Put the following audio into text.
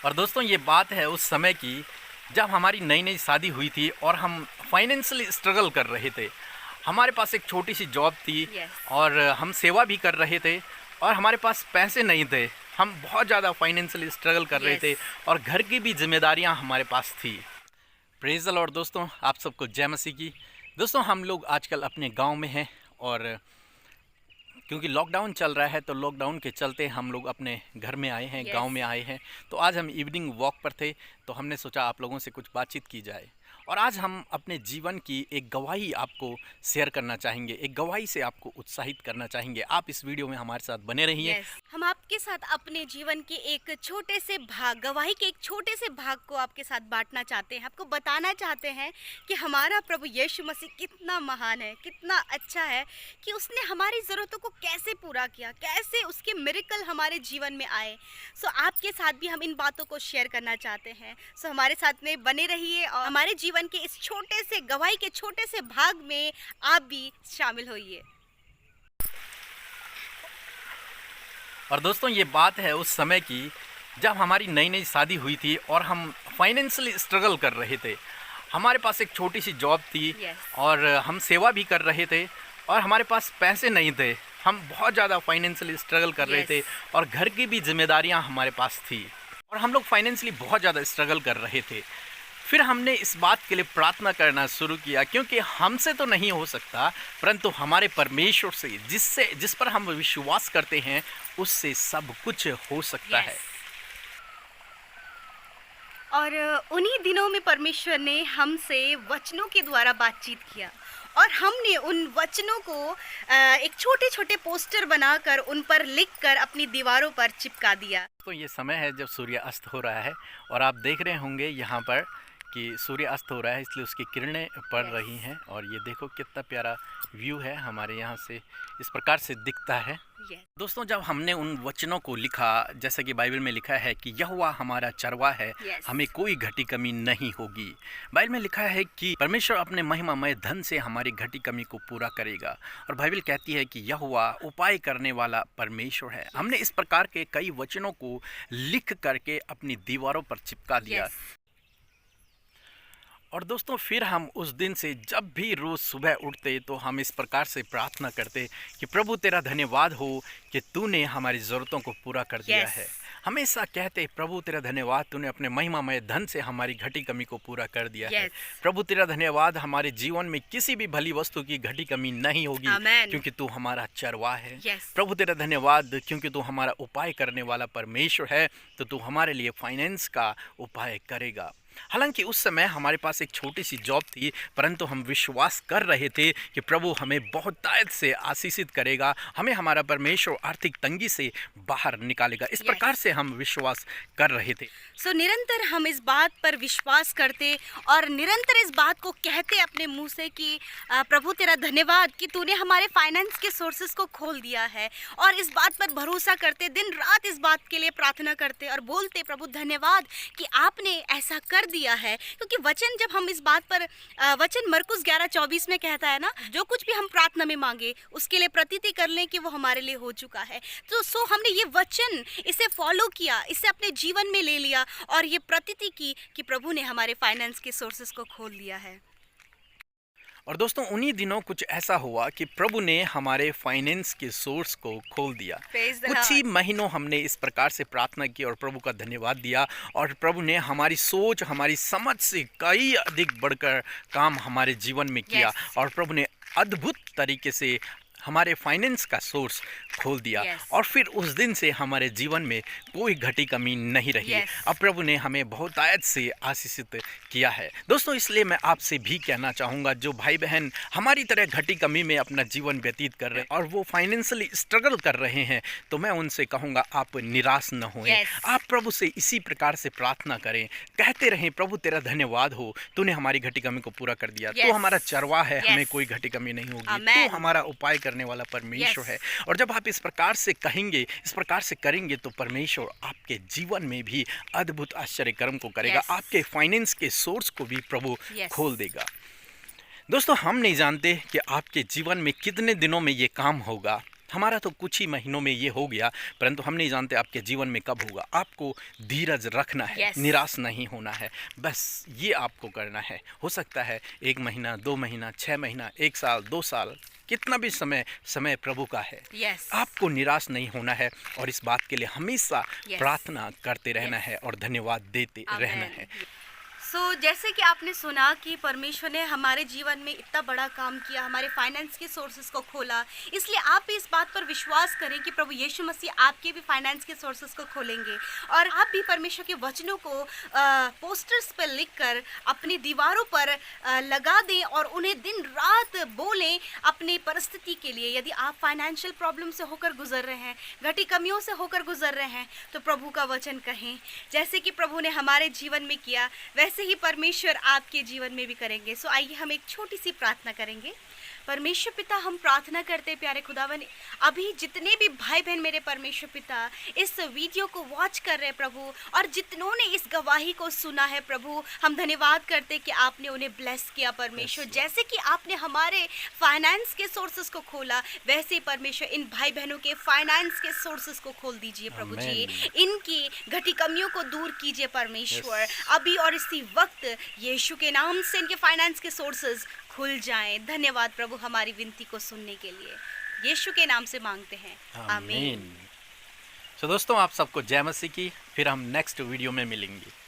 और दोस्तों ये बात है उस समय की जब हमारी नई नई शादी हुई थी और हम फाइनेंशियली स्ट्रगल कर रहे थे। हमारे पास एक छोटी सी जॉब थी यस। और हम सेवा भी कर रहे थे और हमारे पास पैसे नहीं थे। हम बहुत ज़्यादा फाइनेंशियली स्ट्रगल कर रहे थे यस। और घर की भी जिम्मेदारियां हमारे पास थी। प्रेज़ द लॉर्ड दोस्तों, आप सबको जय मसीह की। दोस्तों हम लोग आजकल अपने गांव में हैं और क्योंकि लॉकडाउन चल रहा है तो लॉकडाउन के चलते हम लोग अपने घर में आए हैं, गांव यस। में आए हैं। तो आज हम इवनिंग वॉक पर थे तो हमने सोचा आप लोगों से कुछ बातचीत की जाए और आज हम अपने जीवन की एक गवाही आपको शेयर करना चाहेंगे, एक गवाही से आपको उत्साहित करना चाहेंगे। आप इस वीडियो में हमारे साथ बने रहिए। यस। हम आपके साथ अपने जीवन के एक छोटे से भाग, गवाही के एक छोटे से भाग को आपके साथ बांटना चाहते हैं, आपको बताना चाहते हैं कि हमारा प्रभु यीशु मसीह कितना महान है, कितना अच्छा है, कि उसने हमारी ज़रूरतों को कैसे पूरा किया, कैसे उसके मिरेकल हमारे जीवन में आए। सो आपके साथ भी हम इन बातों को शेयर करना चाहते हैं। सो हमारे साथ में बने रहिए और हमारे जीवन के इस छोटे से गवाही के छोटे से भाग में आप भी शामिल होइए। और दोस्तों ये बात है उस समय की जब हमारी नई नई शादी हुई थी और हम फाइनेंशियली स्ट्रगल कर रहे थे। हमारे पास एक छोटी सी जॉब थी यस। और हम सेवा भी कर रहे थे और हमारे पास पैसे नहीं थे। हम बहुत ज़्यादा फाइनेंशियली स्ट्रगल कर रहे थे Yes. और घर की भी जिम्मेदारियां हमारे पास थी और हम लोग फाइनेंशियली बहुत ज़्यादा स्ट्रगल कर रहे थे। फिर हमने इस बात के लिए प्रार्थना करना शुरू किया क्योंकि हमसे तो नहीं हो सकता परंतु हमारे परमेश्वर से जिस पर हम विश्वास करते हैं उससे सब कुछ हो सकता है। Yes. और उन्हीं दिनों में परमेश्वर ने हमसे वचनों के द्वारा बातचीत किया और हमने उन वचनों को एक छोटे छोटे पोस्टर बनाकर उन पर लिखकर अपनी दीवारों पर चिपका दिया। तो ये समय है जब सूर्य अस्त हो रहा है और आप देख रहे होंगे यहाँ पर कि सूर्य अस्त हो रहा है, इसलिए उसकी किरणें पड़ Yes. रही हैं और ये देखो कितना प्यारा व्यू है हमारे यहाँ से इस प्रकार से दिखता है। Yes. दोस्तों जब हमने उन वचनों को लिखा, जैसे कि बाइबल में लिखा है कि यहोवा हमारा चरवा है, Yes. हमें कोई घटी कमी नहीं होगी। बाइबल में लिखा है कि परमेश्वर अपने महिमामय धन से हमारी घटी कमी को पूरा करेगा और बाइबल कहती है कि यहोवा उपाय करने वाला परमेश्वर है। हमने इस प्रकार के कई वचनों को लिख करके अपनी दीवारों पर चिपका दिया। Yes. और दोस्तों फिर हम उस दिन से जब भी रोज़ सुबह उठते तो हम इस प्रकार से प्रार्थना करते कि प्रभु तेरा धन्यवाद हो कि तूने हमारी ज़रूरतों को पूरा कर दिया Yes. है। हमेशा कहते प्रभु तेरा धन्यवाद, तूने अपने महिमामय धन से हमारी घटी कमी को पूरा कर दिया है। Yes. प्रभु तेरा धन्यवाद, हमारे जीवन में किसी भी भली वस्तु की घटी कमी नहीं होगी Amen. क्योंकि तू हमारा चरवाह है। Yes. प्रभु तेरा धन्यवाद क्योंकि तू हमारा उपाय करने वाला परमेश्वर है, तो तू हमारे लिए फाइनेंस का उपाय करेगा। हालांकि उस समय हमारे पास एक छोटी सी जॉब थी परंतु हम विश्वास कर रहे थे कि प्रभु हमें बहुत तायत से आशीषित करेगा, हमें हमारा परमेश्वर आर्थिक तंगी से बाहर निकालेगा। इस Yes. प्रकार से हम विश्वास कर रहे थे। सो निरंतर हम इस बात पर विश्वास करते और निरंतर इस बात को कहते अपने मुंह से कि प्रभु तेरा धन्यवाद कि तूने हमारे फाइनेंस के सोर्सेस को खोल दिया है, और इस बात पर भरोसा करते, दिन रात इस बात के लिए प्रार्थना करते और बोलते प्रभु धन्यवाद कि आपने ऐसा कर दिया है। क्योंकि वचन, जब हम इस बात पर वचन मरकुस 11:24 में कहता है ना, जो कुछ भी हम प्रार्थना में मांगे उसके लिए प्रतीति कर लें कि वो हमारे लिए हो चुका है। तो हमने ये वचन, इसे फॉलो किया, इसे अपने जीवन में ले लिया और ये प्रतीति की कि प्रभु ने हमारे फाइनेंस के सोर्सेस को खोल दिया है। और दोस्तों उन्हीं दिनों कुछ ऐसा हुआ कि प्रभु ने हमारे फाइनेंस के सोर्स को खोल दिया। Praise the कुछ ही Lord. महीनों हमने इस प्रकार से प्रार्थना की और प्रभु का धन्यवाद दिया और प्रभु ने हमारी सोच, हमारी समझ से कई अधिक बढ़कर काम हमारे जीवन में किया। Yes. और प्रभु ने अद्भुत तरीके से हमारे फाइनेंस का सोर्स खोल दिया। Yes. और फिर उस दिन से हमारे जीवन में कोई घटी कमी नहीं रही। Yes. अब प्रभु ने हमें बहुत आयत से आशीषित किया है। दोस्तों इसलिए मैं आपसे भी कहना चाहूँगा, जो भाई बहन हमारी तरह घटी कमी में अपना जीवन व्यतीत कर रहे हैं और वो फाइनेंशियली स्ट्रगल कर रहे हैं, तो मैं उनसे कहूँगा आप निराश न होएं। Yes. आप प्रभु से इसी प्रकार से प्रार्थना करें, कहते रहें प्रभु तेरा धन्यवाद हो, तूने हमारी घटी कमी को पूरा कर दिया। Yes. तो हमारा चरवाह है, Yes. हमें कोई घटी कमी नहीं होगी। Amen. तो हमारा उपाय करने वाला परमेश्वर Yes. है। और जब आप इस प्रकार से कहेंगे, इस प्रकार से करेंगे, तो परमेश्वर आपके जीवन में भी अद्भुत आश्चर्य कर्म को करेगा। Yes. आपके फाइनेंस के सोर्स को भी प्रभु Yes. खोल देगा। दोस्तों हम नहीं जानते कि आपके जीवन में कितने दिनों में ये काम होगा, हमारा तो कुछ ही महीनों में ये हो गया, परंतु हम नहीं जानते आपके जीवन में कब होगा। आपको धीरज रखना है, Yes. निराश नहीं होना है, बस ये आपको करना है। हो सकता है 1 महीना, 2 महीना, 6 महीना, 1 साल, 2 साल, कितना भी समय प्रभु का है। Yes. आपको निराश नहीं होना है और इस बात के लिए हमेशा Yes. प्रार्थना करते रहना Yes. है और धन्यवाद देते रहना है। जैसे कि आपने सुना कि परमेश्वर ने हमारे जीवन में इतना बड़ा काम किया, हमारे फाइनेंस के सोर्सेस को खोला, इसलिए आप भी इस बात पर विश्वास करें कि प्रभु यीशु मसीह आपके भी फाइनेंस के सोर्सेस को खोलेंगे और आप भी परमेश्वर के वचनों को पोस्टर्स पर लिखकर अपनी दीवारों पर लगा दें और उन्हें दिन रात बोलें अपनी परिस्थिति के लिए। यदि आप फाइनेंशियल प्रॉब्लम से होकर गुजर रहे हैं, घटी कमियों से होकर गुजर रहे हैं, तो प्रभु का वचन कहें। जैसे कि प्रभु ने हमारे जीवन में किया, वैसे ही परमेश्वर आपके जीवन में भी करेंगे। आइए हम एक छोटी सी प्रार्थना करेंगे। परमेश्वर पिता, हम प्रार्थना करते प्यारे खुदावन, अभी जितने भी भाई बहन मेरे परमेश्वर पिता इस वीडियो को वॉच कर रहे हैं प्रभु, और जितनों ने इस गवाही को सुना है प्रभु, हम धन्यवाद करते कि आपने उन्हें ब्लेस किया परमेश्वर। जैसे कि आपने हमारे फाइनेंस के सोर्सेस को खोला, वैसे ही परमेश्वर इन भाई बहनों के फाइनेंस के सोर्सेस को खोल दीजिए प्रभु जी। इनकी घटी कमियों को दूर कीजिए परमेश्वर। अभी और इसी वक्त यीशु के नाम से इनके फाइनेंस के सोर्सेस खुल जाएं। धन्यवाद प्रभु हमारी विनती को सुनने के लिए, यीशु के नाम से मांगते हैं, आमीन। दोस्तों, आप सबको जय मसीह की। फिर हम नेक्स्ट वीडियो में मिलेंगे।